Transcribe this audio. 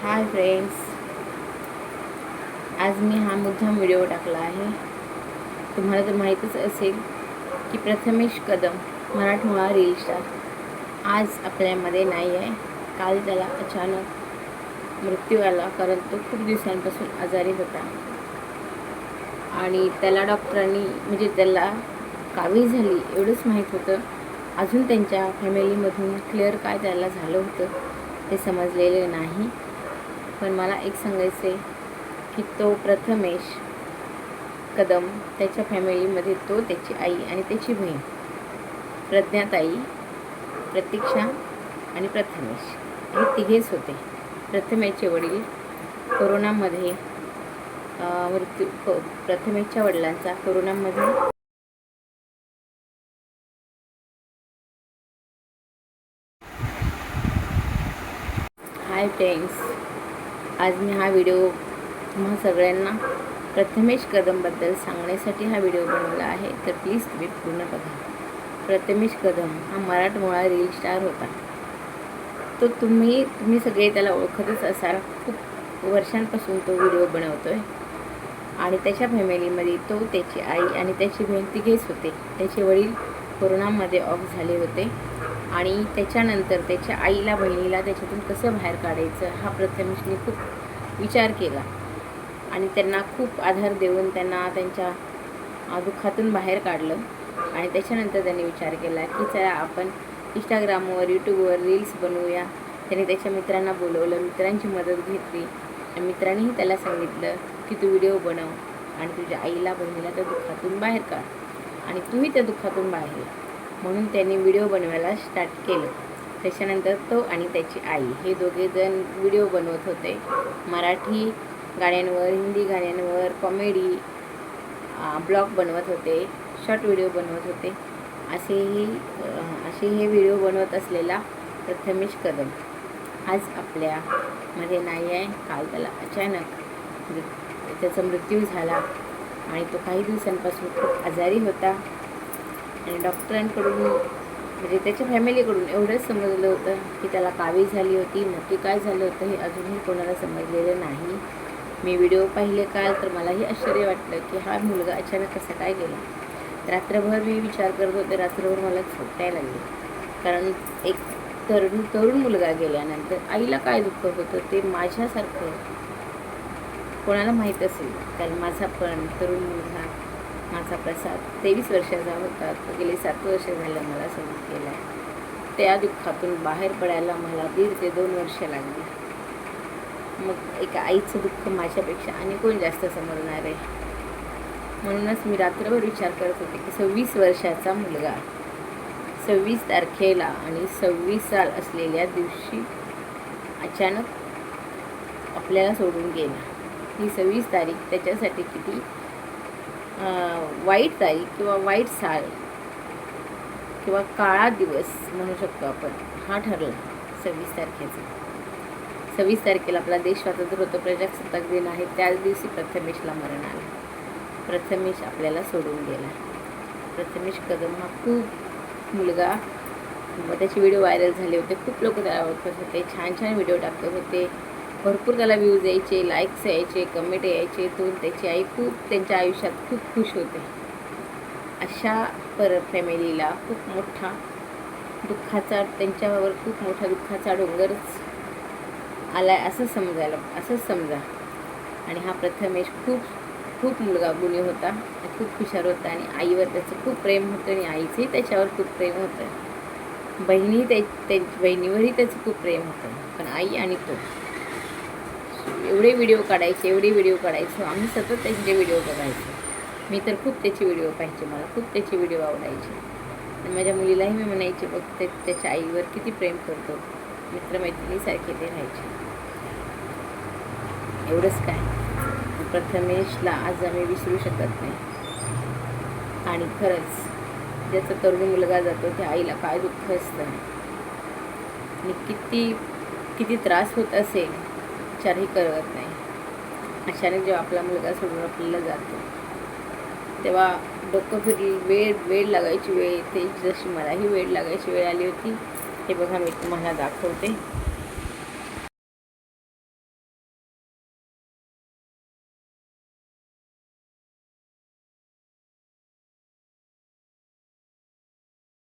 Hi friends, आज मी हा मुद्दाम व्हिडिओ टाकला आहे. तुम्हाला तर माहीतच असेल की प्रथमेश कदम मराठमोळा रील स्टार आज आपल्यामध्ये नाही आहे. काल त्याला अचानक मृत्यू आला, कारण तो खूप दिवसांपासून आजारी होता आणि त्याला डॉक्टरांनी म्हणजे त्याला कावीळ झाली एवढंच माहीत होतं. अजून त्यांच्या फॅमिलीमधून क्लिअर काय त्याला झालं होतं ते समजलेले नाही. पण मला एक सांगायचं आहे की तो प्रथमेश कदम त्याच्या फॅमिलीमध्ये तो, त्याची आई आणि त्याची बहीण प्रज्ञाताई, प्रतीक्षा आणि प्रथमेश हे तिघेच होते. प्रथमेशचे वडील कोरोनामध्ये प्रथमेशच्या वडिलांचा कोरोनामध्ये हाय फ्रेंड्स, आज मी हा व्हिडिओ तुम्हा सगळ्यांना प्रथमेश कदमबद्दल सांगण्यासाठी हा व्हिडिओ बनवला आहे. तर प्लीज तुम्ही पूर्ण बघा. प्रथमेश कदम हा मराठमोळा रील स्टार होता. तो तुम्ही सगळे त्याला ओळखतच असाल. खूप वर्षांपासून तो व्हिडिओ बनवतो आहे आणि त्याच्या फॅमिलीमध्ये तो, त्याची आई आणि त्याची बहीण तिघेच होते. त्याचे वडील कोरोनामध्ये ऑफ झाले होते आणि त्याच्यानंतर त्याच्या आईला, बहिणीला त्याच्यातून कसं बाहेर काढायचं हा प्रथमेशने खूप विचार केला आणि त्यांना खूप आधार देऊन त्यांना त्यांच्या दुःखातून बाहेर काढलं. आणि त्याच्यानंतर त्यांनी विचार केला की चला आपण इंस्टाग्रामवर, यूट्यूबवर रील्स बनवूया. त्याने त्याच्या मित्रांना बोलवलं, मित्रांची मदत घेतली आणि मित्रांनीही त्याला सांगितलं की तू व्हिडिओ बनव आणि तुझ्या आईला, बहिणीला त्या दुःखातून बाहेर काढ आणि तूही त्या दुःखातून बाहेर ये. म्हणून त्यांनी व्हिडिओ बनवायला स्टार्ट केलं. त्याच्यानंतर तो आणि त्याची आई हे दोघेजण व्हिडिओ बनवत होते. मराठी गाण्यांवर, हिंदी गाण्यांवर, कॉमेडी ब्लॉग बनवत होते, शॉर्ट व्हिडिओ बनवत होते. असे हे व्हिडिओ बनवत असलेला प्रथमेश कदम आज आपल्यामध्ये नाही आहे. काल त्याला अचानक त्याचा मृत्यू झाला आणि तो काही दिवसांपासून खूप आजारी होता आणि डॉक्टरांकडून म्हणजे त्याच्या फॅमिलीकडून एवढंच समजलं होतं की त्याला कावीळ झाली होती. नक्की काय झालं होतं हे अजूनही कोणाला समजलेलं नाही. मी व्हिडिओ पाहिले काल, तर मलाही आश्चर्य वाटलं की हा मुलगा अचानक कसा काय गेला. रात्रभर मी विचार करत होते, रात्रभर मला झोपायला लागले, कारण एक तरुण मुलगा गेल्यानंतर आईला काय दुःख होतं ते माझ्यासारखं कोणाला माहीत असेल. कारण माझा पण तरुण मुलगा, माझा प्रसाद 23 वर्षाचा होता. तो गेले 7 वर्ष झालं मला सोडून गेला. त्या दुःखातून बाहेर पडायला मला 1.5 ते 2 वर्ष लागली. मग एका आईचं दुःख माझ्यापेक्षा आणि कोण जास्त समजणार आहे. म्हणूनच मी रात्रभर विचार करत होते की 26 वर्षाचा मुलगा 26 तारखेला आणि 26 साल असलेल्या दिवशी अचानक आपल्याला सोडून गेला. ही 26 तारीख त्याच्यासाठी किती वाईट तारीख किंवा वाईट साल किंवा काळा दिवस म्हणू शकतो आपण. हा ठरला 26 तारखेचा. 26 तारखेला आपला देश स्वातंत्र्य होतं, प्रजासत्ताक दिन आहे. त्याच दिवशी प्रथमेशला मरण आलं. प्रथमेश आपल्याला सोडून गेला. प्रथमेश कदम हा खूप मुलगा, त्याचे व्हिडिओ व्हायरल झाले होते. खूप लोक त्याला ओळखत होते, छान छान व्हिडिओ टाकत होते, भरपूर त्याला व्ह्यूज यायचे, लाईक्स यायचे, कमेंट यायचे. तो, त्याची आई खूप त्यांच्या आयुष्यात खूप खुश होते. अशा फॅमिलीला खूप मोठा दुःखाचा, त्यांच्यावर खूप मोठा दुःखाचा डोंगरच आलाय असं समजा. आणि हा प्रथमेश खूप मुलगा गुणी होता, खूप हुशार होता आणि आईवर त्याचं खूप प्रेम होतं आणि आईचंही त्याच्यावर खूप प्रेम होतं. बहिणीवरही त्याचं खूप प्रेम होतं. पण आई आणि तो एवढे व्हिडिओ काढायचो. आम्ही सतत त्यांचे व्हिडिओ बघायचो. मी तर खूप त्याचे व्हिडिओ पाहायचे, मला खूप त्याचे व्हिडिओ आवडायचे. आणि माझ्या मुलीलाही मी म्हणायचे, बघ त्याच्या आईवर किती प्रेम करतो. मित्रमैत्रिणीसारखे ते राहायचे. एवढंच काय, प्रथमेशला आज आम्ही विसरू शकत नाही. आणि खरंच ज्याचा तरुण मुलगा जातो त्या आईला काय दुःख असतं आणि किती त्रास होत असेल विचारही करत नाही. अचानक जेव्हा आपला मुलगा सोडून आपल्याला जातो तेव्हा डोकं फिरली, वेळ लागायची वेळ येते. जशी मलाही वेळ लागायची वेळ आली होती. हे बघा, मी तुम्हाला दाखवते.